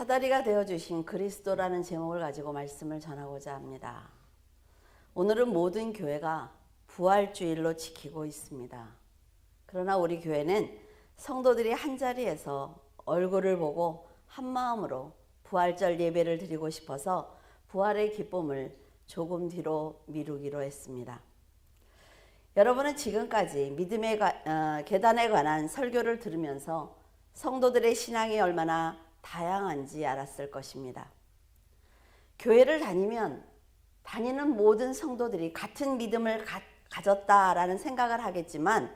사다리가 되어주신 그리스도라는 제목을 가지고 말씀을 전하고자 합니다. 오늘은 모든 교회가 부활주일로 지키고 있습니다. 그러나 우리 교회는 성도들이 한자리에서 얼굴을 보고 한마음으로 부활절 예배를 드리고 싶어서 부활의 기쁨을 조금 뒤로 미루기로 했습니다. 여러분은 지금까지 믿음의 계단에 관한 설교를 들으면서 성도들의 신앙이 얼마나 다양한지 알았을 것입니다. 교회를 다니는 모든 성도들이 같은 믿음을 가졌다라는 생각을 하겠지만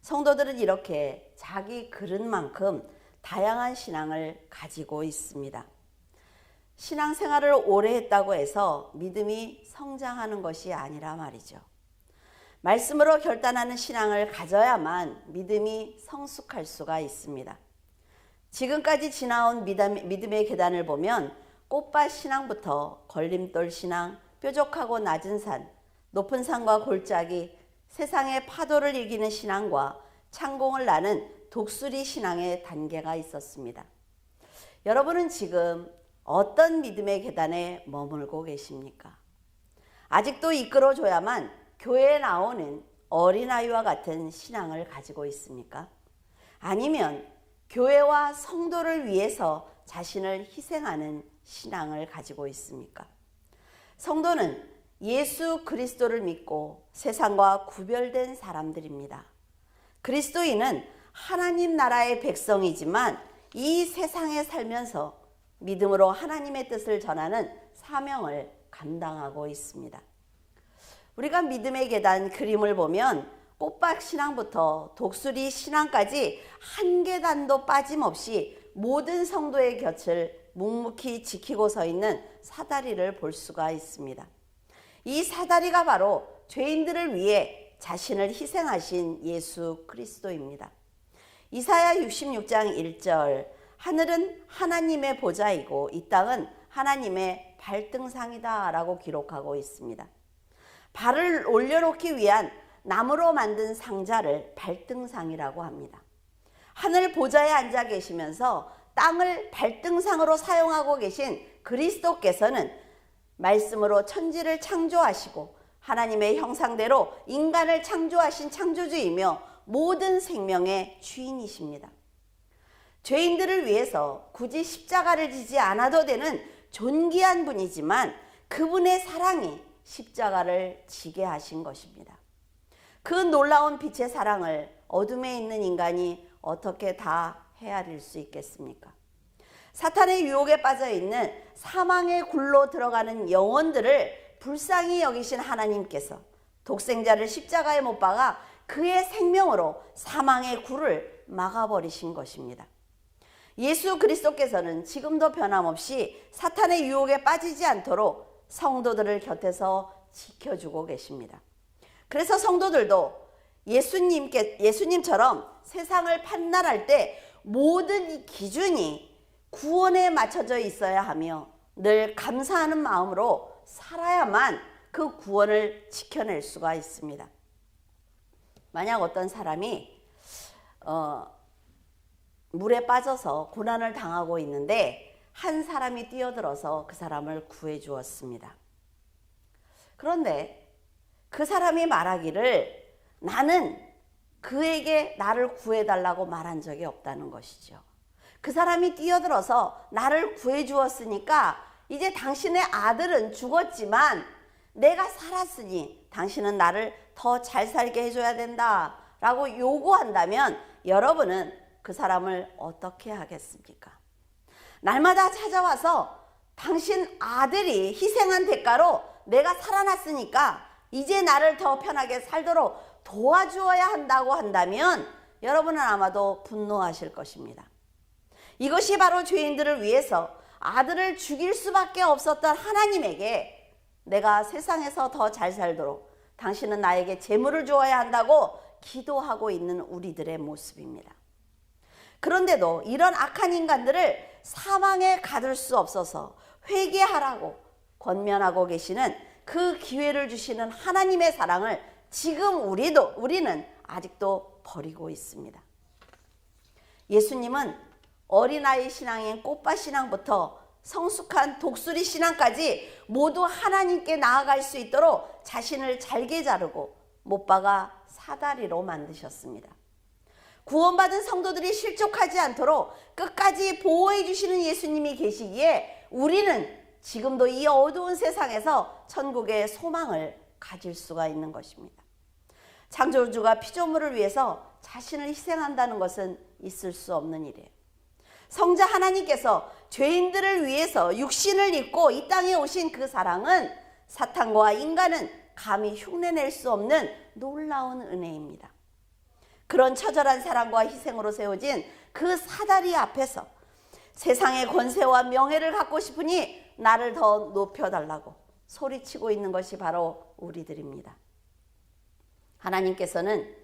성도들은 이렇게 자기 그릇만큼 다양한 신앙을 가지고 있습니다. 신앙생활을 오래 했다고 해서 믿음이 성장하는 것이 아니라 말이죠. 말씀으로 결단하는 신앙을 가져야만 믿음이 성숙할 수가 있습니다. 지금까지 지나온 믿음의 계단을 보면 꽃밭 신앙부터 걸림돌 신앙, 뾰족하고 낮은 산, 높은 산과 골짜기, 세상의 파도를 이기는 신앙과 창공을 나는 독수리 신앙의 단계가 있었습니다. 여러분은 지금 어떤 믿음의 계단에 머물고 계십니까? 아직도 이끌어줘야만 교회에 나오는 어린아이와 같은 신앙을 가지고 있습니까? 아니면 교회와 성도를 위해서 자신을 희생하는 신앙을 가지고 있습니까? 성도는 예수 그리스도를 믿고 세상과 구별된 사람들입니다. 그리스도인은 하나님 나라의 백성이지만 이 세상에 살면서 믿음으로 하나님의 뜻을 전하는 사명을 감당하고 있습니다. 우리가 믿음의 계단 그림을 보면 꽃밭 신앙부터 독수리 신앙까지 한 계단도 빠짐없이 모든 성도의 곁을 묵묵히 지키고 서 있는 사다리를 볼 수가 있습니다. 이 사다리가 바로 죄인들을 위해 자신을 희생하신 예수 그리스도입니다. 이사야 66장 1절, 하늘은 하나님의 보좌이고 이 땅은 하나님의 발등상이다 라고 기록하고 있습니다. 발을 올려놓기 위한 나무로 만든 상자를 발등상이라고 합니다. 하늘 보좌에 앉아 계시면서 땅을 발등상으로 사용하고 계신 그리스도께서는 말씀으로 천지를 창조하시고 하나님의 형상대로 인간을 창조하신 창조주이며 모든 생명의 주인이십니다. 죄인들을 위해서 굳이 십자가를 지지 않아도 되는 존귀한 분이지만 그분의 사랑이 십자가를 지게 하신 것입니다. 그 놀라운 빛의 사랑을 어둠에 있는 인간이 어떻게 다 헤아릴 수 있겠습니까? 사탄의 유혹에 빠져 있는 사망의 굴로 들어가는 영혼들을 불쌍히 여기신 하나님께서 독생자를 십자가에 못 박아 그의 생명으로 사망의 굴을 막아버리신 것입니다. 예수 그리스도께서는 지금도 변함없이 사탄의 유혹에 빠지지 않도록 성도들을 곁에서 지켜주고 계십니다. 그래서 성도들도 예수님처럼 세상을 판단할 때 모든 이 기준이 구원에 맞춰져 있어야 하며 늘 감사하는 마음으로 살아야만 그 구원을 지켜낼 수가 있습니다. 만약 어떤 사람이 물에 빠져서 고난을 당하고 있는데 한 사람이 뛰어들어서 그 사람을 구해 주었습니다. 그런데 그 사람이 말하기를 나는 그에게 나를 구해달라고 말한 적이 없다는 것이죠. 그 사람이 뛰어들어서 나를 구해 주었으니까 이제 당신의 아들은 죽었지만 내가 살았으니 당신은 나를 더 잘 살게 해줘야 된다 라고 요구한다면 여러분은 그 사람을 어떻게 하겠습니까? 날마다 찾아와서 당신 아들이 희생한 대가로 내가 살아났으니까 이제 나를 더 편하게 살도록 도와주어야 한다고 한다면 여러분은 아마도 분노하실 것입니다. 이것이 바로 죄인들을 위해서 아들을 죽일 수밖에 없었던 하나님에게 내가 세상에서 더 잘 살도록 당신은 나에게 재물을 주어야 한다고 기도하고 있는 우리들의 모습입니다. 그런데도 이런 악한 인간들을 사망에 가둘 수 없어서 회개하라고 권면하고 계시는 그 기회를 주시는 하나님의 사랑을 지금 우리는 아직도 버리고 있습니다. 예수님은 어린아이 신앙인 꽃밭 신앙부터 성숙한 독수리 신앙까지 모두 하나님께 나아갈 수 있도록 자신을 잘게 자르고 못 박아 사다리로 만드셨습니다. 구원받은 성도들이 실족하지 않도록 끝까지 보호해 주시는 예수님이 계시기에 우리는 지금도 이 어두운 세상에서 천국의 소망을 가질 수가 있는 것입니다. 창조주가 피조물을 위해서 자신을 희생한다는 것은 있을 수 없는 일이에요. 성자 하나님께서 죄인들을 위해서 육신을 입고 이 땅에 오신 그 사랑은 사탄과 인간은 감히 흉내낼 수 없는 놀라운 은혜입니다. 그런 처절한 사랑과 희생으로 세워진 그 사다리 앞에서 세상의 권세와 명예를 갖고 싶으니 나를 더 높여달라고 소리치고 있는 것이 바로 우리들입니다. 하나님께서는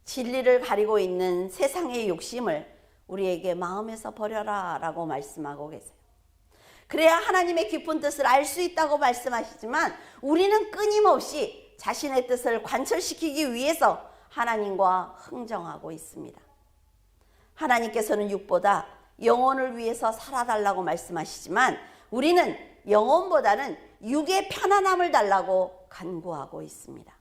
진리를 가리고 있는 세상의 욕심을 우리에게 마음에서 버려라 라고 말씀하고 계세요. 그래야 하나님의 깊은 뜻을 알 수 있다고 말씀하시지만 우리는 끊임없이 자신의 뜻을 관철시키기 위해서 하나님과 흥정하고 있습니다. 하나님께서는 육보다 영혼을 위해서 살아달라고 말씀하시지만 우리는 영혼보다는 육의 편안함을 달라고 간구하고 있습니다.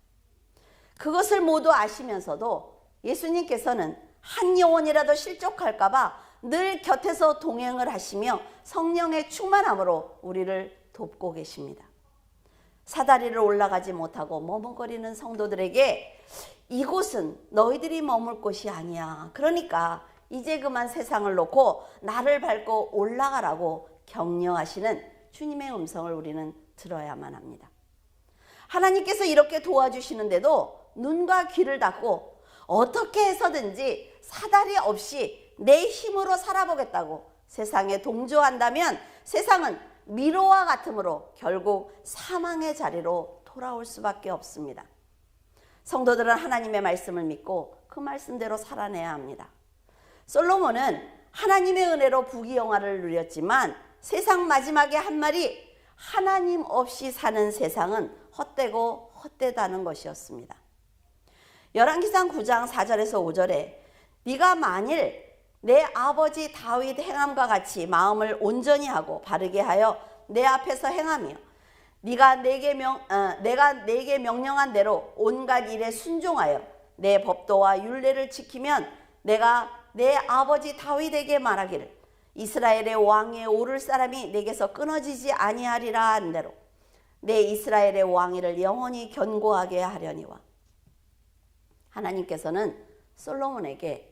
그것을 모두 아시면서도 예수님께서는 한 영혼이라도 실족할까 봐 늘 곁에서 동행을 하시며 성령의 충만함으로 우리를 돕고 계십니다. 사다리를 올라가지 못하고 머뭇거리는 성도들에게 이곳은 너희들이 머물 곳이 아니야. 그러니까 이제 그만 세상을 놓고 나를 밟고 올라가라고 격려하시는 주님의 음성을 우리는 들어야만 합니다. 하나님께서 이렇게 도와주시는데도 눈과 귀를 닫고 어떻게 해서든지 사다리 없이 내 힘으로 살아보겠다고 세상에 동조한다면 세상은 미로와 같으므로 결국 사망의 자리로 돌아올 수밖에 없습니다. 성도들은 하나님의 말씀을 믿고 그 말씀대로 살아내야 합니다. 솔로몬은 하나님의 은혜로 부귀영화를 누렸지만 세상 마지막에 한 말이 하나님 없이 사는 세상은 헛되고 헛되다는 것이었습니다. 열왕기상 9장 4절에서 5절에 네가 만일 내 아버지 다윗 행함과 같이 마음을 온전히 하고 바르게 하여 내 앞에서 행하며 내가 내게 명령한 대로 온갖 일에 순종하여 내 법도와 율례를 지키면 내가 내 아버지 다윗에게 말하기를 이스라엘의 왕위에 오를 사람이 내게서 끊어지지 아니하리라 한 대로 내 이스라엘의 왕위를 영원히 견고하게 하려니와. 하나님께서는 솔로몬에게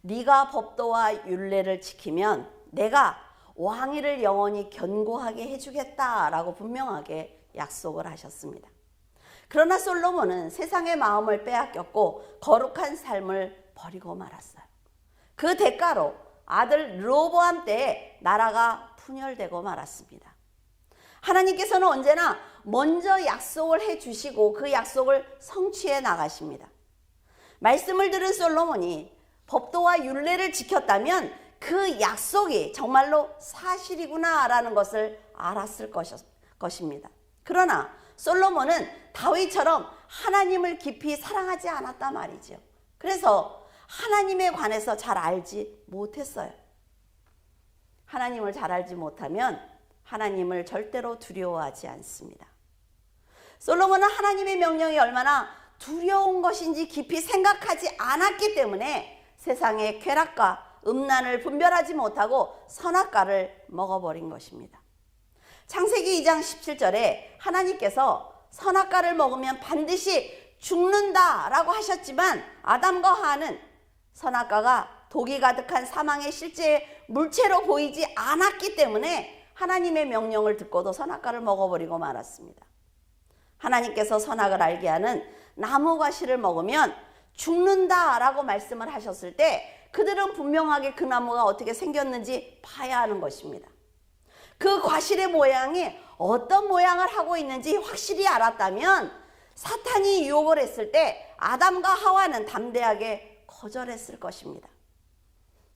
네가 법도와 율례를 지키면 내가 왕위를 영원히 견고하게 해주겠다라고 분명하게 약속을 하셨습니다. 그러나 솔로몬은 세상의 마음을 빼앗겼고 거룩한 삶을 버리고 말았어요. 그 대가로 아들 르호보암 때에 나라가 분열되고 말았습니다. 하나님께서는 언제나 먼저 약속을 해주시고 그 약속을 성취해 나가십니다. 말씀을 들은 솔로몬이 법도와 율례를 지켰다면 그 약속이 정말로 사실이구나 라는 것을 알았을 것입니다. 그러나 솔로몬은 다윗처럼 하나님을 깊이 사랑하지 않았단 말이죠. 그래서 하나님에 관해서 잘 알지 못했어요. 하나님을 잘 알지 못하면 하나님을 절대로 두려워하지 않습니다. 솔로몬은 하나님의 명령이 얼마나 두려운 것인지 깊이 생각하지 않았기 때문에 세상의 쾌락과 음란을 분별하지 못하고 선악과를 먹어버린 것입니다. 창세기 2장 17절에 하나님께서 선악과를 먹으면 반드시 죽는다라고 하셨지만 아담과 하와는 선악과가 독이 가득한 사망의 실제 물체로 보이지 않았기 때문에 하나님의 명령을 듣고도 선악과를 먹어버리고 말았습니다. 하나님께서 선악을 알게 하는 나무 과실을 먹으면 죽는다라고 말씀을 하셨을 때 그들은 분명하게 그 나무가 어떻게 생겼는지 봐야 하는 것입니다. 그 과실의 모양이 어떤 모양을 하고 있는지 확실히 알았다면 사탄이 유혹을 했을 때 아담과 하와는 담대하게 거절했을 것입니다.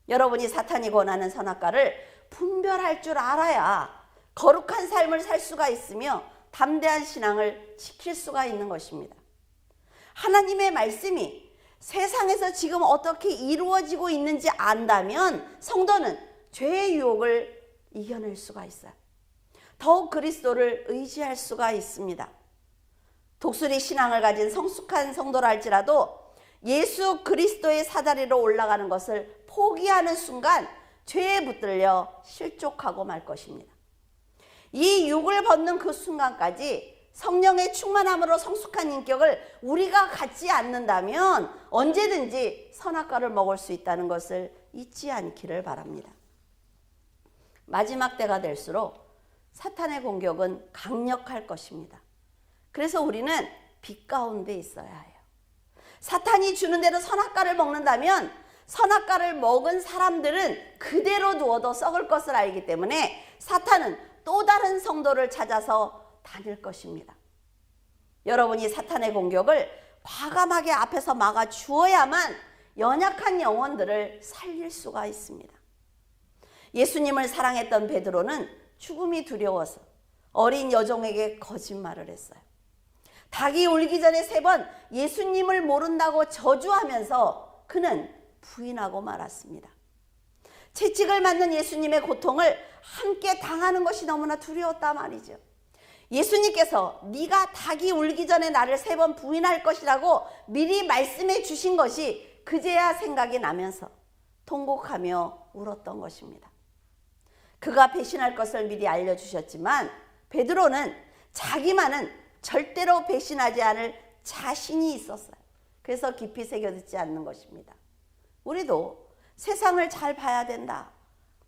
여러분이 사탄이 권하는 선악과를 분별할 줄 알아야 거룩한 삶을 살 수가 있으며 담대한 신앙을 지킬 수가 있는 것입니다. 하나님의 말씀이 세상에서 지금 어떻게 이루어지고 있는지 안다면 성도는 죄의 유혹을 이겨낼 수가 있어요. 더욱 그리스도를 의지할 수가 있습니다. 독수리 신앙을 가진 성숙한 성도라 할지라도 예수 그리스도의 사다리로 올라가는 것을 포기하는 순간 죄에 붙들려 실족하고 말 것입니다. 이 육을 벗는 그 순간까지 성령의 충만함으로 성숙한 인격을 우리가 갖지 않는다면 언제든지 선악과를 먹을 수 있다는 것을 잊지 않기를 바랍니다. 마지막 때가 될수록 사탄의 공격은 강력할 것입니다. 그래서 우리는 빛 가운데 있어야 해요. 사탄이 주는 대로 선악과를 먹는다면 선악과를 먹은 사람들은 그대로 두어도 썩을 것을 알기 때문에 사탄은 또 다른 성도를 찾아서 다닐 것입니다. 여러분이 사탄의 공격을 과감하게 앞에서 막아 주어야만 연약한 영혼들을 살릴 수가 있습니다. 예수님을 사랑했던 베드로는 죽음이 두려워서 어린 여종에게 거짓말을 했어요. 닭이 울기 전에 3번 예수님을 모른다고 저주하면서 그는 부인하고 말았습니다. 채찍을 맞는 예수님의 고통을 함께 당하는 것이 너무나 두려웠단 말이죠. 예수님께서 네가 닭이 울기 전에 나를 3번 부인할 것이라고 미리 말씀해 주신 것이 그제야 생각이 나면서 통곡하며 울었던 것입니다. 그가 배신할 것을 미리 알려주셨지만 베드로는 자기만은 절대로 배신하지 않을 자신이 있었어요. 그래서 깊이 새겨듣지 않는 것입니다. 우리도 세상을 잘 봐야 된다.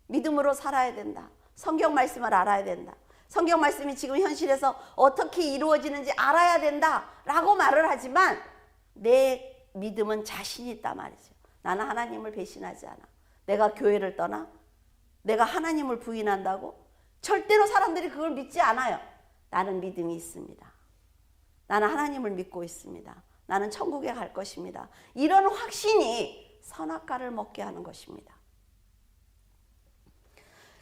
믿음으로 살아야 된다. 성경 말씀을 알아야 된다. 성경 말씀이 지금 현실에서 어떻게 이루어지는지 알아야 된다 라고 말을 하지만 내 믿음은 자신이 있단 말이죠. 나는 하나님을 배신하지 않아. 내가 교회를 떠나? 내가 하나님을 부인한다고? 절대로 사람들이 그걸 믿지 않아요. 나는 믿음이 있습니다. 나는 하나님을 믿고 있습니다. 나는 천국에 갈 것입니다. 이런 확신이 선악과를 먹게 하는 것입니다.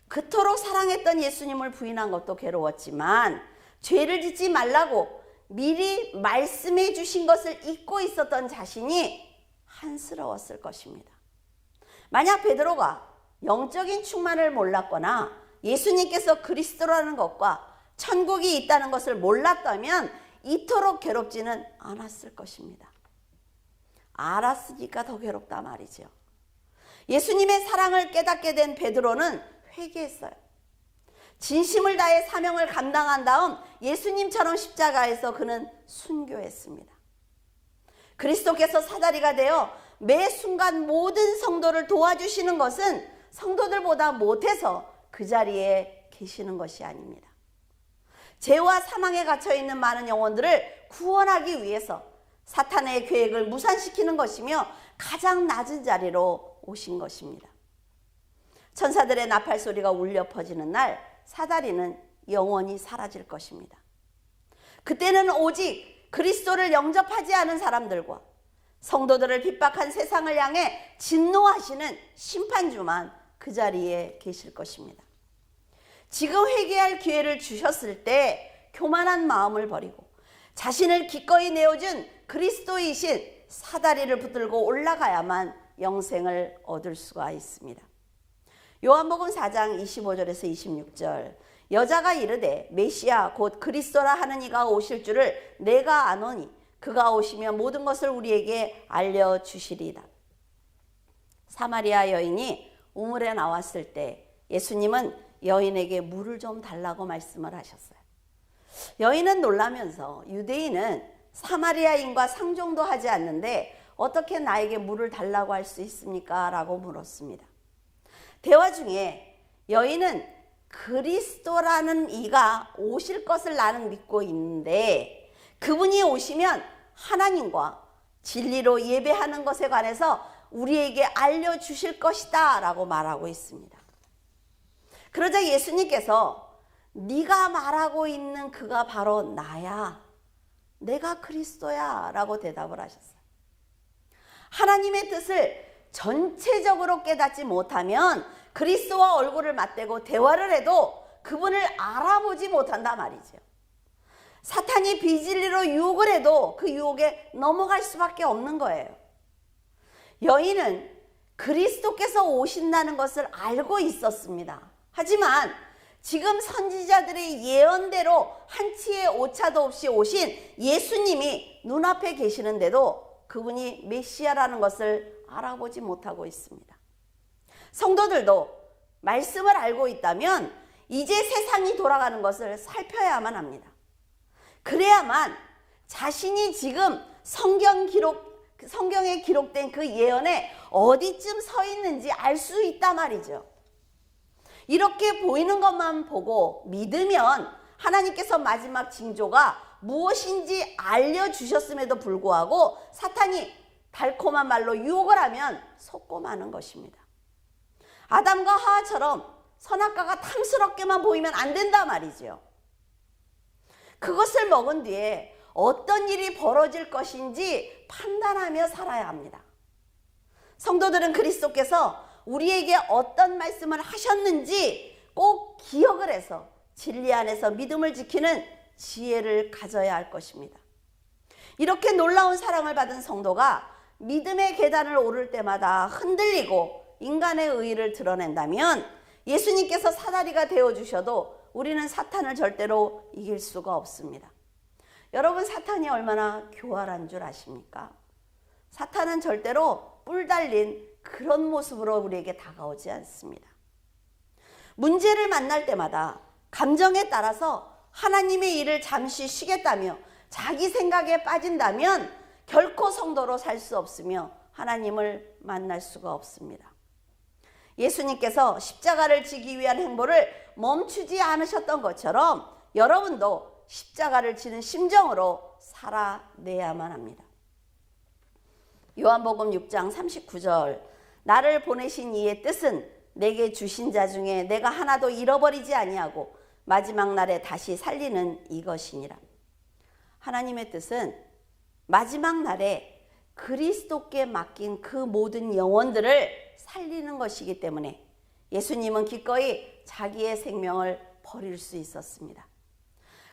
그토록 사랑했던 예수님을 부인한 것도 괴로웠지만 죄를 짓지 말라고 미리 말씀해 주신 것을 잊고 있었던 자신이 한스러웠을 것입니다. 만약 베드로가 영적인 충만을 몰랐거나 예수님께서 그리스도라는 것과 천국이 있다는 것을 몰랐다면 이토록 괴롭지는 않았을 것입니다. 알았으니까 더 괴롭다 말이죠. 예수님의 사랑을 깨닫게 된 베드로는 회개했어요. 진심을 다해 사명을 감당한 다음 예수님처럼 십자가에서 그는 순교했습니다. 그리스도께서 사다리가 되어 매 순간 모든 성도를 도와주시는 것은 성도들보다 못해서 그 자리에 계시는 것이 아닙니다. 죄와 사망에 갇혀있는 많은 영혼들을 구원하기 위해서 사탄의 계획을 무산시키는 것이며 가장 낮은 자리로 오신 것입니다. 천사들의 나팔 소리가 울려 퍼지는 날 사다리는 영원히 사라질 것입니다. 그때는 오직 그리스도를 영접하지 않은 사람들과 성도들을 핍박한 세상을 향해 진노하시는 심판주만 그 자리에 계실 것입니다. 지금 회개할 기회를 주셨을 때 교만한 마음을 버리고 자신을 기꺼이 내어준 그리스도이신 사다리를 붙들고 올라가야만 영생을 얻을 수가 있습니다. 요한복음 4장 25절에서 26절 여자가 이르되 메시아 곧 그리스도라 하는 이가 오실 줄을 내가 아노니 그가 오시면 모든 것을 우리에게 알려주시리이다. 사마리아 여인이 우물에 나왔을 때 예수님은 여인에게 물을 좀 달라고 말씀을 하셨어요. 여인은 놀라면서 유대인은 사마리아인과 상종도 하지 않는데 어떻게 나에게 물을 달라고 할 수 있습니까? 라고 물었습니다. 대화 중에 여인은 그리스도라는 이가 오실 것을 나는 믿고 있는데 그분이 오시면 하나님과 진리로 예배하는 것에 관해서 우리에게 알려주실 것이다 라고 말하고 있습니다. 그러자 예수님께서 네가 말하고 있는 그가 바로 나야. 내가 그리스도야 라고 대답을 하셨어요. 하나님의 뜻을 전체적으로 깨닫지 못하면 그리스도와 얼굴을 맞대고 대화를 해도 그분을 알아보지 못한다 말이죠. 사탄이 비진리로 유혹을 해도 그 유혹에 넘어갈 수밖에 없는 거예요. 여인은 그리스도께서 오신다는 것을 알고 있었습니다. 하지만 지금 선지자들의 예언대로 한치의 오차도 없이 오신 예수님이 눈앞에 계시는데도 그분이 메시아라는 것을 알아보지 못하고 있습니다. 성도들도 말씀을 알고 있다면 이제 세상이 돌아가는 것을 살펴야만 합니다. 그래야만 자신이 지금 성경에 기록된 그 예언에 어디쯤 서 있는지 알 수 있단 말이죠. 이렇게 보이는 것만 보고 믿으면 하나님께서 마지막 징조가 무엇인지 알려주셨음에도 불구하고 사탄이 달콤한 말로 유혹을 하면 속고 마는 것입니다. 아담과 하와처럼 선악과가 탐스럽게만 보이면 안 된단 말이죠. 그것을 먹은 뒤에 어떤 일이 벌어질 것인지 판단하며 살아야 합니다. 성도들은 그리스도께서 우리에게 어떤 말씀을 하셨는지 꼭 기억을 해서 진리 안에서 믿음을 지키는 지혜를 가져야 할 것입니다. 이렇게 놀라운 사랑을 받은 성도가 믿음의 계단을 오를 때마다 흔들리고 인간의 의의를 드러낸다면 예수님께서 사다리가 되어주셔도 우리는 사탄을 절대로 이길 수가 없습니다. 여러분, 사탄이 얼마나 교활한 줄 아십니까? 사탄은 절대로 뿔 달린 그런 모습으로 우리에게 다가오지 않습니다. 문제를 만날 때마다 감정에 따라서 하나님의 일을 잠시 쉬겠다며 자기 생각에 빠진다면 결코 성도로 살 수 없으며 하나님을 만날 수가 없습니다. 예수님께서 십자가를 지기 위한 행보를 멈추지 않으셨던 것처럼 여러분도 십자가를 지는 심정으로 살아내야만 합니다. 요한복음 6장 39절, 나를 보내신 이의 뜻은 내게 주신 자 중에 내가 하나도 잃어버리지 아니하고 마지막 날에 다시 살리는 이것이니라. 하나님의 뜻은 마지막 날에 그리스도께 맡긴 그 모든 영혼들을 살리는 것이기 때문에 예수님은 기꺼이 자기의 생명을 버릴 수 있었습니다.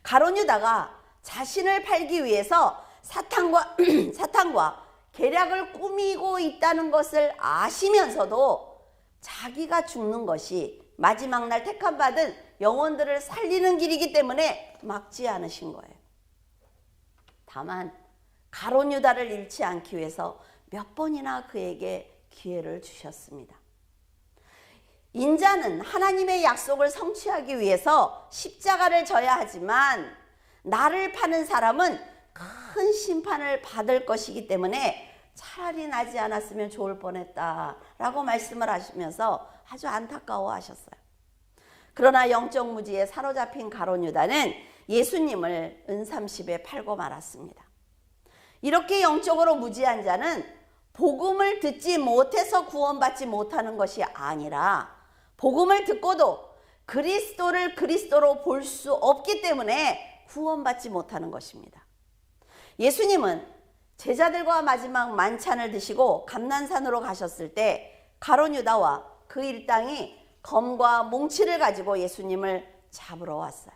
가룟 유다가 자신을 팔기 위해서 사탄과 계략을 꾸미고 있다는 것을 아시면서도 자기가 죽는 것이 마지막 날 택함받은 영혼들을 살리는 길이기 때문에 막지 않으신 거예요. 다만 가룟 유다를 잃지 않기 위해서 몇 번이나 그에게 기회를 주셨습니다. 인자는 하나님의 약속을 성취하기 위해서 십자가를 져야 하지만 나를 파는 사람은 큰 심판을 받을 것이기 때문에 차라리 나지 않았으면 좋을 뻔했다라고 말씀을 하시면서 아주 안타까워하셨어요. 그러나 영적 무지에 사로잡힌 가룟 유다는 예수님을 은삼십에 팔고 말았습니다. 이렇게 영적으로 무지한 자는 복음을 듣지 못해서 구원받지 못하는 것이 아니라 복음을 듣고도 그리스도를 그리스도로 볼 수 없기 때문에 구원받지 못하는 것입니다. 예수님은 제자들과 마지막 만찬을 드시고 감난산으로 가셨을 때 가룟 유다와 그 일당이 검과 몽치를 가지고 예수님을 잡으러 왔어요.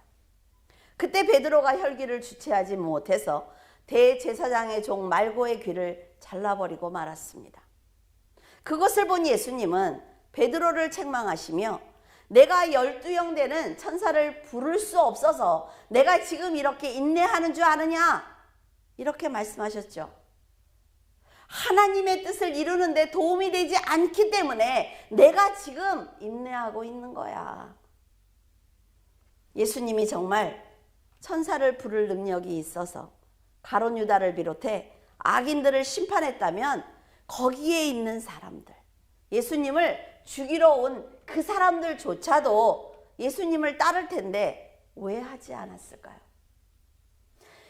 그때 베드로가 혈기를 주체하지 못해서 대제사장의 종 말고의 귀를 잘라버리고 말았습니다. 그것을 본 예수님은 베드로를 책망하시며 내가 12형 되는 천사를 부를 수 없어서 내가 지금 이렇게 인내하는 줄 아느냐? 이렇게 말씀하셨죠. 하나님의 뜻을 이루는데 도움이 되지 않기 때문에 내가 지금 인내하고 있는 거야. 예수님이 정말 천사를 부를 능력이 있어서 가룟 유다를 비롯해 악인들을 심판했다면 거기에 있는 사람들, 예수님을 죽이러 온 그 사람들조차도 예수님을 따를 텐데 왜 하지 않았을까요?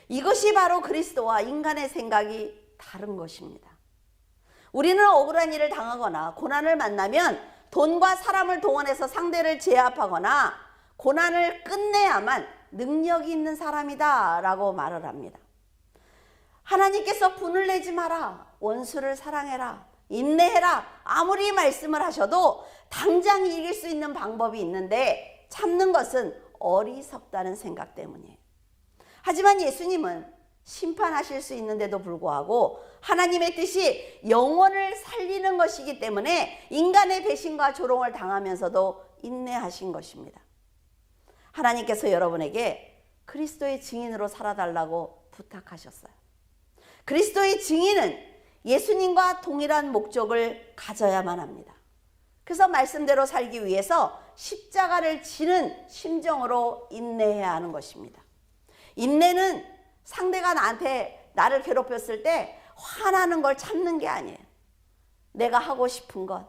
이것이 바로 그리스도와 인간의 생각이 다른 것입니다. 우리는 억울한 일을 당하거나 고난을 만나면 돈과 사람을 동원해서 상대를 제압하거나 고난을 끝내야만 능력이 있는 사람이다 라고 말을 합니다. 하나님께서 분을 내지 마라, 원수를 사랑해라, 인내해라 아무리 말씀을 하셔도 당장 이길 수 있는 방법이 있는데 참는 것은 어리석다는 생각 때문이에요. 하지만 예수님은 심판하실 수 있는데도 불구하고 하나님의 뜻이 영혼을 살리는 것이기 때문에 인간의 배신과 조롱을 당하면서도 인내하신 것입니다. 하나님께서 여러분에게 그리스도의 증인으로 살아달라고 부탁하셨어요. 그리스도의 증인은 예수님과 동일한 목적을 가져야만 합니다. 그래서 말씀대로 살기 위해서 십자가를 지는 심정으로 인내해야 하는 것입니다. 인내는 상대가 나를 괴롭혔을 때 화나는 걸 참는 게 아니에요. 내가 하고 싶은 것,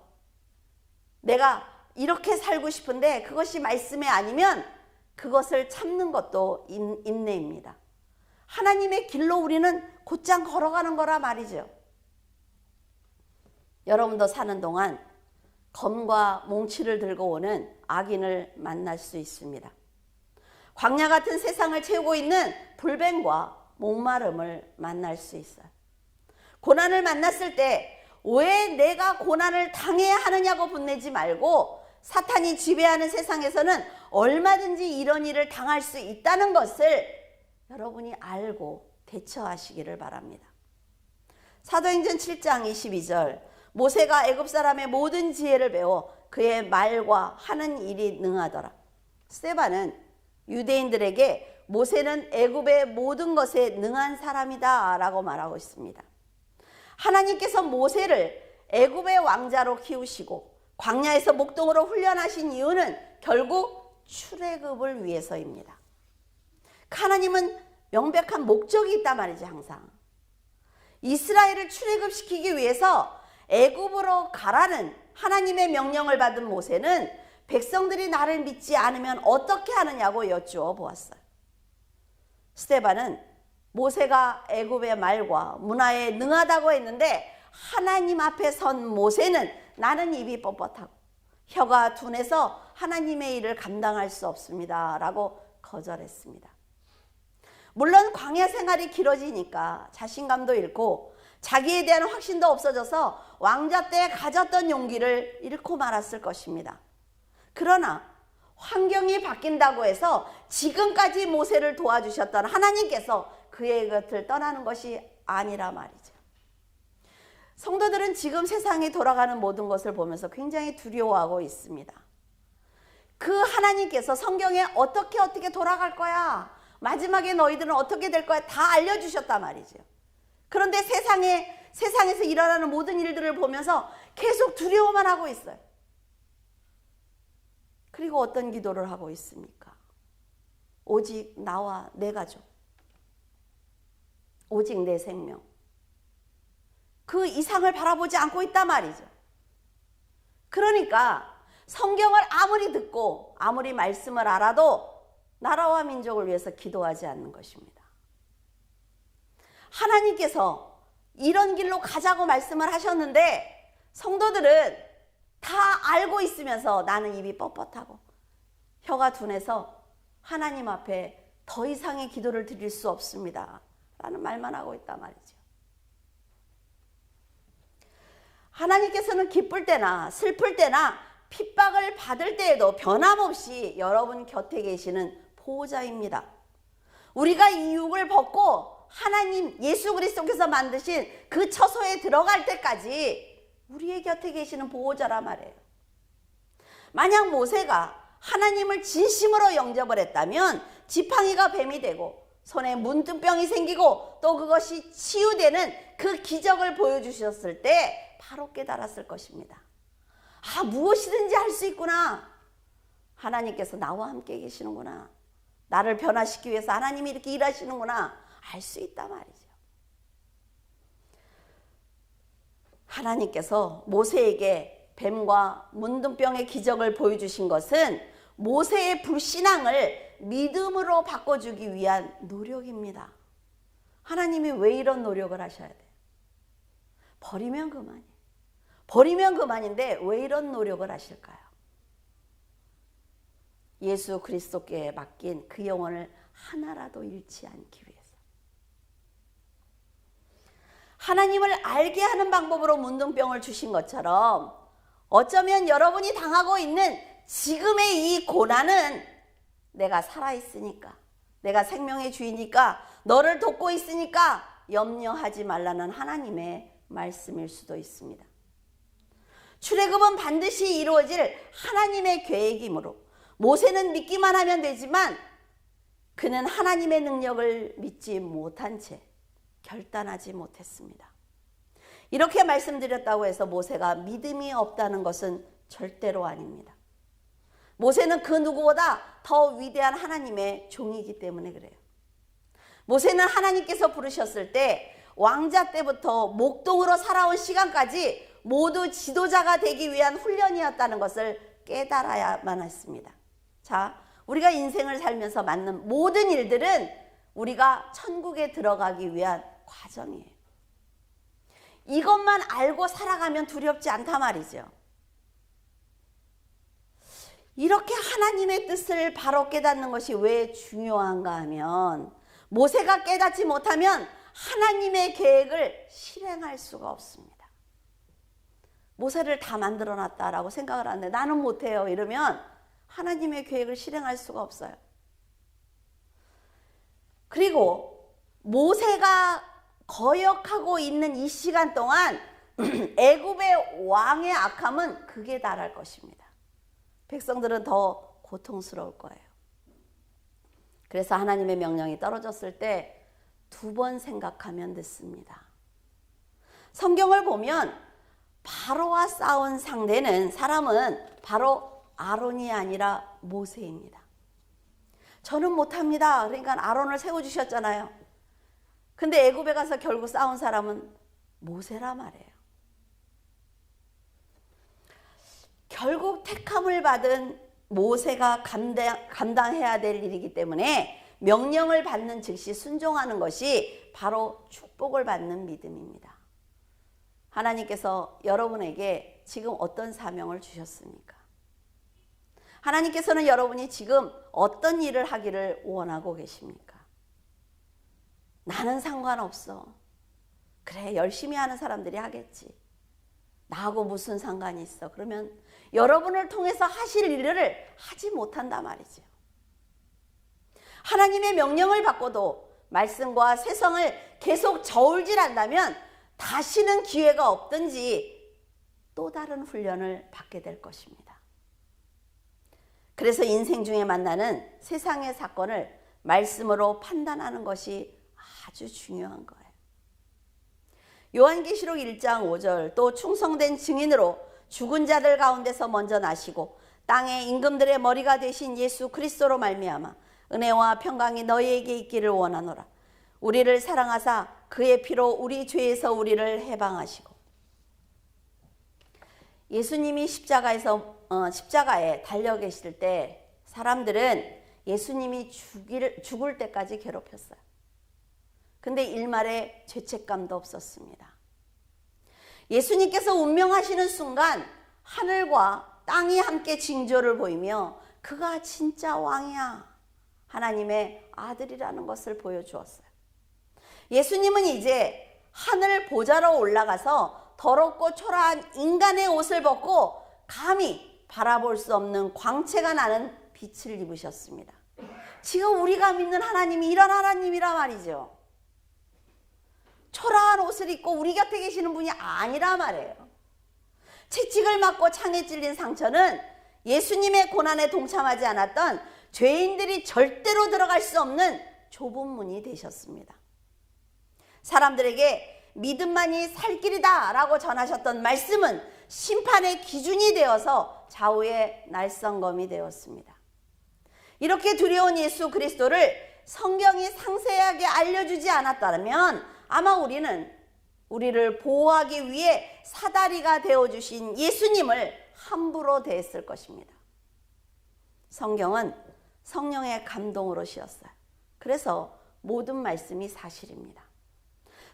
내가 이렇게 살고 싶은데 그것이 말씀이 아니면 그것을 참는 것도 인내입니다. 하나님의 길로 우리는 곧장 걸어가는 거라 말이죠. 여러분도 사는 동안 검과 몽치를 들고 오는 악인을 만날 수 있습니다. 광야 같은 세상을 채우고 있는 불뱀과 목마름을 만날 수 있어요. 고난을 만났을 때 왜 내가 고난을 당해야 하느냐고 분내지 말고 사탄이 지배하는 세상에서는 얼마든지 이런 일을 당할 수 있다는 것을 여러분이 알고 대처하시기를 바랍니다. 사도행전 7장 22절, 모세가 애굽 사람의 모든 지혜를 배워 그의 말과 하는 일이 능하더라. 스데반은 유대인들에게 모세는 애굽의 모든 것에 능한 사람이다 라고 말하고 있습니다. 하나님께서 모세를 애굽의 왕자로 키우시고 광야에서 목동으로 훈련하신 이유는 결국 출애굽을 위해서입니다. 하나님은 명백한 목적이 있단 말이지. 항상 이스라엘을 출애굽시키기 위해서 애굽으로 가라는 하나님의 명령을 받은 모세는 백성들이 나를 믿지 않으면 어떻게 하느냐고 여쭈어 보았어요. 스데반은 모세가 애굽의 말과 문화에 능하다고 했는데 하나님 앞에 선 모세는 나는 입이 뻣뻣하고 혀가 둔해서 하나님의 일을 감당할 수 없습니다 라고 거절했습니다. 물론 광야 생활이 길어지니까 자신감도 잃고 자기에 대한 확신도 없어져서 왕자 때 가졌던 용기를 잃고 말았을 것입니다. 그러나 환경이 바뀐다고 해서 지금까지 모세를 도와주셨던 하나님께서 그의 곁을 떠나는 것이 아니라 말이죠. 성도들은 지금 세상이 돌아가는 모든 것을 보면서 굉장히 두려워하고 있습니다. 그 하나님께서 성경에 어떻게 돌아갈 거야, 마지막에 너희들은 어떻게 될 거야 다 알려주셨단 말이죠. 그런데 세상에서 일어나는 모든 일들을 보면서 계속 두려워만 하고 있어요. 그리고 어떤 기도를 하고 있습니까? 오직 나와 내 가족, 오직 내 생명, 그 이상을 바라보지 않고 있단 말이죠. 그러니까 성경을 아무리 듣고 아무리 말씀을 알아도 나라와 민족을 위해서 기도하지 않는 것입니다. 하나님께서 이런 길로 가자고 말씀을 하셨는데 성도들은 다 알고 있으면서 나는 입이 뻣뻣하고 혀가 둔해서 하나님 앞에 더 이상의 기도를 드릴 수 없습니다 라는 말만 하고 있단 말이죠. 하나님께서는 기쁠 때나 슬플 때나 핍박을 받을 때에도 변함없이 여러분 곁에 계시는 보호자입니다. 우리가 이 육을 벗고 하나님 예수 그리스도께서 만드신 그 처소에 들어갈 때까지 우리의 곁에 계시는 보호자라 말이에요. 만약 모세가 하나님을 진심으로 영접을 했다면 지팡이가 뱀이 되고 손에 문둥병이 생기고 또 그것이 치유되는 그 기적을 보여주셨을 때 바로 깨달았을 것입니다. 아, 무엇이든지 할 수 있구나. 하나님께서 나와 함께 계시는구나. 나를 변화시키기 위해서 하나님이 이렇게 일하시는구나. 알 수 있단 말이죠. 하나님께서 모세에게 뱀과 문둥병의 기적을 보여주신 것은 모세의 불신앙을 믿음으로 바꿔주기 위한 노력입니다. 하나님이 왜 이런 노력을 하셔야 돼요? 버리면 그만이에요. 버리면 그만인데 왜 이런 노력을 하실까요? 예수 그리스도께 맡긴 그 영혼을 하나라도 잃지 않기 위해서. 하나님을 알게 하는 방법으로 문둥병을 주신 것처럼 어쩌면 여러분이 당하고 있는 지금의 이 고난은 내가 살아있으니까, 내가 생명의 주이니까, 너를 돕고 있으니까 염려하지 말라는 하나님의 말씀일 수도 있습니다. 출애굽은 반드시 이루어질 하나님의 계획이므로 모세는 믿기만 하면 되지만 그는 하나님의 능력을 믿지 못한 채 결단하지 못했습니다. 이렇게 말씀드렸다고 해서 모세가 믿음이 없다는 것은 절대로 아닙니다. 모세는 그 누구보다 더 위대한 하나님의 종이기 때문에 그래요. 모세는 하나님께서 부르셨을 때 왕자 때부터 목동으로 살아온 시간까지 모두 지도자가 되기 위한 훈련이었다는 것을 깨달아야만 했습니다. 자, 우리가 인생을 살면서 맞는 모든 일들은 우리가 천국에 들어가기 위한 과정이에요. 이것만 알고 살아가면 두렵지 않단 말이죠. 이렇게 하나님의 뜻을 바로 깨닫는 것이 왜 중요한가 하면 모세가 깨닫지 못하면 하나님의 계획을 실행할 수가 없습니다. 모세를 다 만들어 놨다라고 생각을 하는데 나는 못해요 이러면 하나님의 계획을 실행할 수가 없어요. 그리고 모세가 거역하고 있는 이 시간 동안 애굽의 왕의 악함은 극에 달할 것입니다. 백성들은 더 고통스러울 거예요. 그래서 하나님의 명령이 떨어졌을 때 두 번 생각하면 됐습니다. 성경을 보면 바로와 싸운 상대는 사람은 바로 아론이 아니라 모세입니다. 저는 못합니다. 그러니까 아론을 세워주셨잖아요. 근데 애굽에 가서 결국 싸운 사람은 모세라 말이에요. 결국 택함을 받은 모세가 감당해야 될 일이기 때문에 명령을 받는 즉시 순종하는 것이 바로 축복을 받는 믿음입니다. 하나님께서 여러분에게 지금 어떤 사명을 주셨습니까? 하나님께서는 여러분이 지금 어떤 일을 하기를 원하고 계십니까? 나는 상관없어. 그래, 열심히 하는 사람들이 하겠지. 나하고 무슨 상관이 있어. 그러면 여러분을 통해서 하실 일을 하지 못한단 말이죠. 하나님의 명령을 받고도 말씀과 세상을 계속 저울질한다면 다시는 기회가 없든지 또 다른 훈련을 받게 될 것입니다. 그래서 인생 중에 만나는 세상의 사건을 말씀으로 판단하는 것이 아주 중요한 거예요. 요한계시록 1장 5절 또 충성된 증인으로 죽은 자들 가운데서 먼저 나시고 땅의 임금들의 머리가 되신 예수 그리스도로 말미암아 은혜와 평강이 너희에게 있기를 원하노라. 우리를 사랑하사 그의 피로 우리 죄에서 우리를 해방하시고. 예수님이 십자가에 달려 계실 때 사람들은 예수님이 죽을 때까지 괴롭혔어요. 근데 일말의 죄책감도 없었습니다. 예수님께서 운명하시는 순간 하늘과 땅이 함께 징조를 보이며 그가 진짜 왕이야, 하나님의 아들이라는 것을 보여주었어요. 예수님은 이제 하늘 보좌로 올라가서 더럽고 초라한 인간의 옷을 벗고 감히 바라볼 수 없는 광채가 나는 빛을 입으셨습니다. 지금 우리가 믿는 하나님이 이런 하나님이란 말이죠. 초라한 옷을 입고 우리 곁에 계시는 분이 아니라 말이에요. 채찍을 맞고 창에 찔린 상처는 예수님의 고난에 동참하지 않았던 죄인들이 절대로 들어갈 수 없는 좁은 문이 되셨습니다. 사람들에게 믿음만이 살 길이다 라고 전하셨던 말씀은 심판의 기준이 되어서 좌우의 날성검이 되었습니다. 이렇게 두려운 예수 그리스도를 성경이 상세하게 알려주지 않았다면 아마 우리를 보호하기 위해 사다리가 되어주신 예수님을 함부로 대했을 것입니다. 성경은 성령의 감동으로 씌었어요. 그래서 모든 말씀이 사실입니다.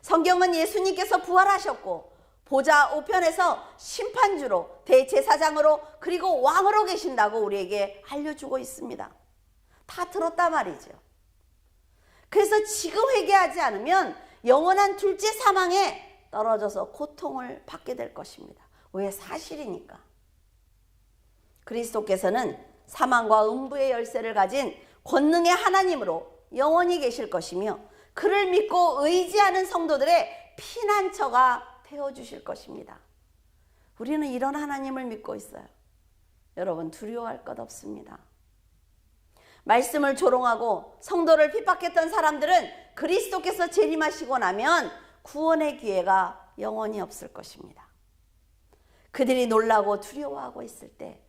성경은 예수님께서 부활하셨고 보좌 우편에서 심판주로 대제사장으로 그리고 왕으로 계신다고 우리에게 알려주고 있습니다. 다 들었단 말이죠. 그래서 지금 회개하지 않으면 영원한 둘째 사망에 떨어져서 고통을 받게 될 것입니다. 왜? 사실이니까. 그리스도께서는 사망과 음부의 열쇠를 가진 권능의 하나님으로 영원히 계실 것이며 그를 믿고 의지하는 성도들의 피난처가 되어주실 것입니다. 우리는 이런 하나님을 믿고 있어요. 여러분, 두려워할 것 없습니다. 말씀을 조롱하고 성도를 핍박했던 사람들은 그리스도께서 재림하시고 나면 구원의 기회가 영원히 없을 것입니다. 그들이 놀라고 두려워하고 있을 때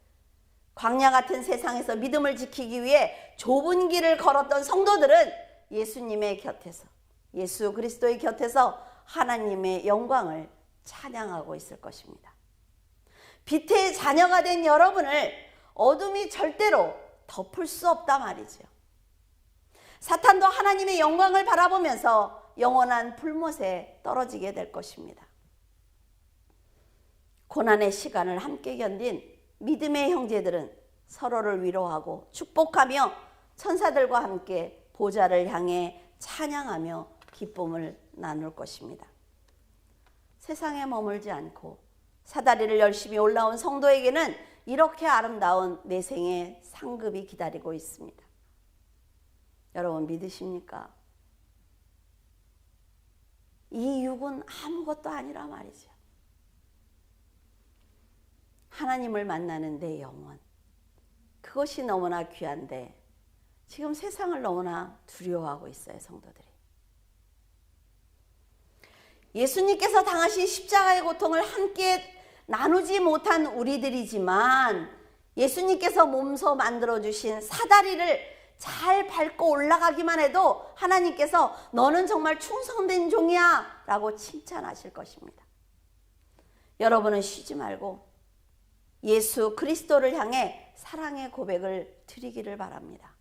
광야 같은 세상에서 믿음을 지키기 위해 좁은 길을 걸었던 성도들은 예수님의 곁에서, 예수 그리스도의 곁에서 하나님의 영광을 찬양하고 있을 것입니다. 빛의 자녀가 된 여러분을 어둠이 절대로 덮을 수 없다 말이죠. 사탄도 하나님의 영광을 바라보면서 영원한 불못에 떨어지게 될 것입니다. 고난의 시간을 함께 견딘 믿음의 형제들은 서로를 위로하고 축복하며 천사들과 함께 보좌를 향해 찬양하며 기쁨을 나눌 것입니다. 세상에 머물지 않고 사다리를 열심히 올라온 성도에게는 이렇게 아름다운 내생의 상급이 기다리고 있습니다. 여러분, 믿으십니까? 이 육은 아무것도 아니라 말이죠. 하나님을 만나는 내 영혼, 그것이 너무나 귀한데 지금 세상을 너무나 두려워하고 있어요, 성도들이. 예수님께서 당하신 십자가의 고통을 함께 나누지 못한 우리들이지만 예수님께서 몸소 만들어주신 사다리를 잘 밟고 올라가기만 해도 하나님께서 너는 정말 충성된 종이야 라고 칭찬하실 것입니다. 여러분은 쉬지 말고 예수 그리스도를 향해 사랑의 고백을 드리기를 바랍니다.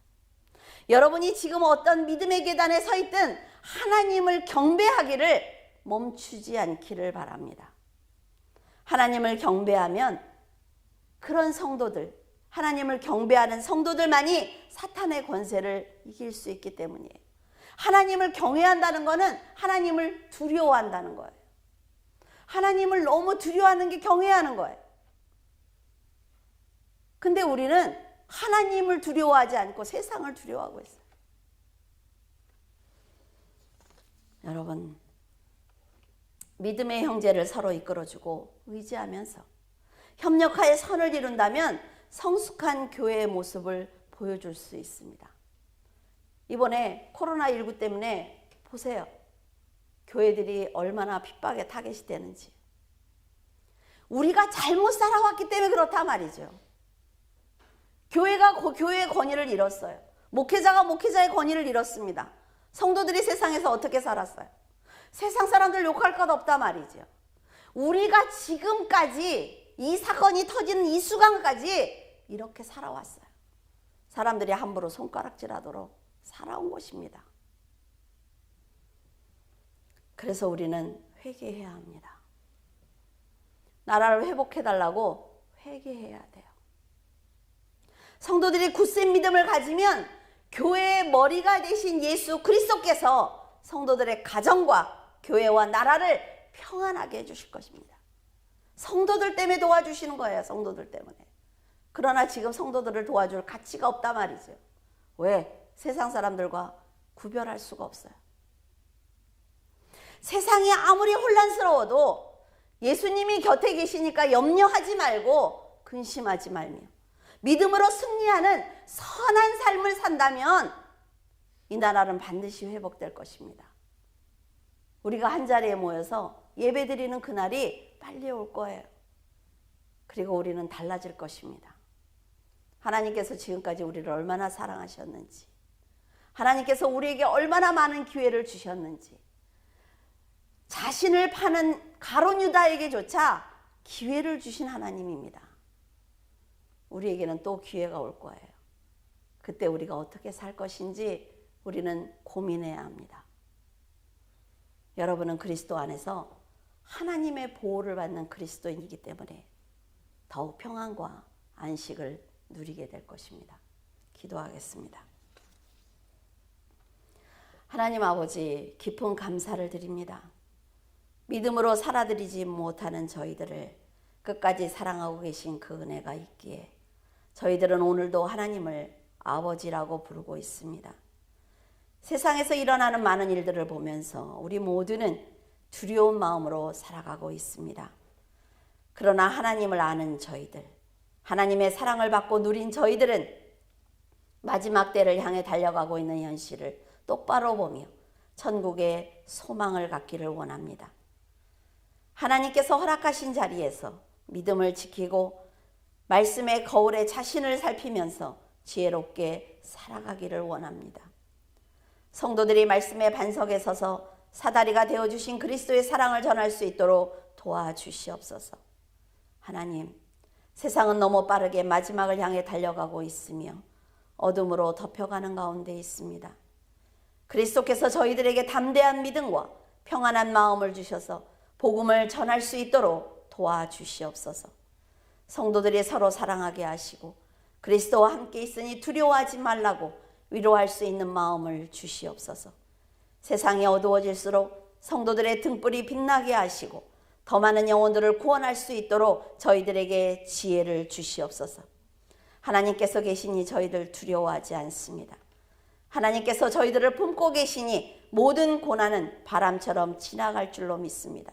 여러분이 지금 어떤 믿음의 계단에 서 있든 하나님을 경배하기를 멈추지 않기를 바랍니다. 하나님을 경배하면 그런 성도들, 하나님을 경배하는 성도들만이 사탄의 권세를 이길 수 있기 때문이에요. 하나님을 경외한다는 것은 하나님을 두려워한다는 거예요. 하나님을 너무 두려워하는 게 경외하는 거예요. 근데 우리는 하나님을 두려워하지 않고 세상을 두려워하고 있어요. 여러분, 믿음의 형제를 서로 이끌어주고 의지하면서 협력하여 선을 이룬다면 성숙한 교회의 모습을 보여줄 수 있습니다. 이번에 코로나19 때문에 보세요. 교회들이 얼마나 핍박에 타겟이 되는지. 우리가 잘못 살아왔기 때문에 그렇다 말이죠. 교회가 교회의 권위를 잃었어요. 목회자가 목회자의 권위를 잃었습니다. 성도들이 세상에서 어떻게 살았어요? 세상 사람들 욕할 것 없다 말이죠. 우리가 지금까지 이 사건이 터지는 이 순간까지 이렇게 살아왔어요. 사람들이 함부로 손가락질하도록 살아온 것입니다. 그래서 우리는 회개해야 합니다. 나라를 회복해달라고 회개해야 돼요. 성도들이 굳센 믿음을 가지면 교회의 머리가 되신 예수 그리스도께서 성도들의 가정과 교회와 나라를 평안하게 해주실 것입니다. 성도들 때문에 도와주시는 거예요. 성도들 때문에. 그러나 지금 성도들을 도와줄 가치가 없다 말이죠. 왜? 세상 사람들과 구별할 수가 없어요. 세상이 아무리 혼란스러워도 예수님이 곁에 계시니까 염려하지 말고 근심하지 말며 믿음으로 승리하는 선한 삶을 산다면 이 나라는 반드시 회복될 것입니다. 우리가 한자리에 모여서 예배드리는 그날이 빨리 올 거예요. 그리고 우리는 달라질 것입니다. 하나님께서 지금까지 우리를 얼마나 사랑하셨는지, 하나님께서 우리에게 얼마나 많은 기회를 주셨는지, 자신을 파는 가룟 유다에게조차 기회를 주신 하나님입니다. 우리에게는 또 기회가 올 거예요. 그때 우리가 어떻게 살 것인지 우리는 고민해야 합니다. 여러분은 그리스도 안에서 하나님의 보호를 받는 그리스도인이기 때문에 더욱 평안과 안식을 누리게 될 것입니다. 기도하겠습니다. 하나님 아버지, 깊은 감사를 드립니다. 믿음으로 살아드리지 못하는 저희들을 끝까지 사랑하고 계신 그 은혜가 있기에 저희들은 오늘도 하나님을 아버지라고 부르고 있습니다. 세상에서 일어나는 많은 일들을 보면서 우리 모두는 두려운 마음으로 살아가고 있습니다. 그러나 하나님을 아는 저희들, 하나님의 사랑을 받고 누린 저희들은 마지막 때를 향해 달려가고 있는 현실을 똑바로 보며 천국의 소망을 갖기를 원합니다. 하나님께서 허락하신 자리에서 믿음을 지키고 말씀의 거울에 자신을 살피면서 지혜롭게 살아가기를 원합니다. 성도들이 말씀의 반석에 서서 사다리가 되어주신 그리스도의 사랑을 전할 수 있도록 도와주시옵소서. 하나님, 세상은 너무 빠르게 마지막을 향해 달려가고 있으며 어둠으로 덮여가는 가운데 있습니다. 그리스도께서 저희들에게 담대한 믿음과 평안한 마음을 주셔서 복음을 전할 수 있도록 도와주시옵소서. 성도들이 서로 사랑하게 하시고 그리스도와 함께 있으니 두려워하지 말라고 위로할 수 있는 마음을 주시옵소서. 세상이 어두워질수록 성도들의 등불이 빛나게 하시고 더 많은 영혼들을 구원할 수 있도록 저희들에게 지혜를 주시옵소서. 하나님께서 계시니 저희들 두려워하지 않습니다. 하나님께서 저희들을 품고 계시니 모든 고난은 바람처럼 지나갈 줄로 믿습니다.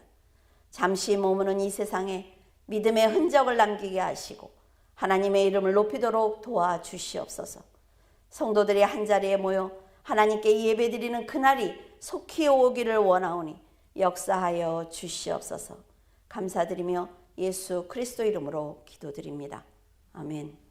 잠시 머무는 이 세상에 믿음의 흔적을 남기게 하시고 하나님의 이름을 높이도록 도와주시옵소서. 성도들이 한자리에 모여 하나님께 예배드리는 그날이 속히 오기를 원하오니 역사하여 주시옵소서. 감사드리며 예수 그리스도 이름으로 기도드립니다. 아멘.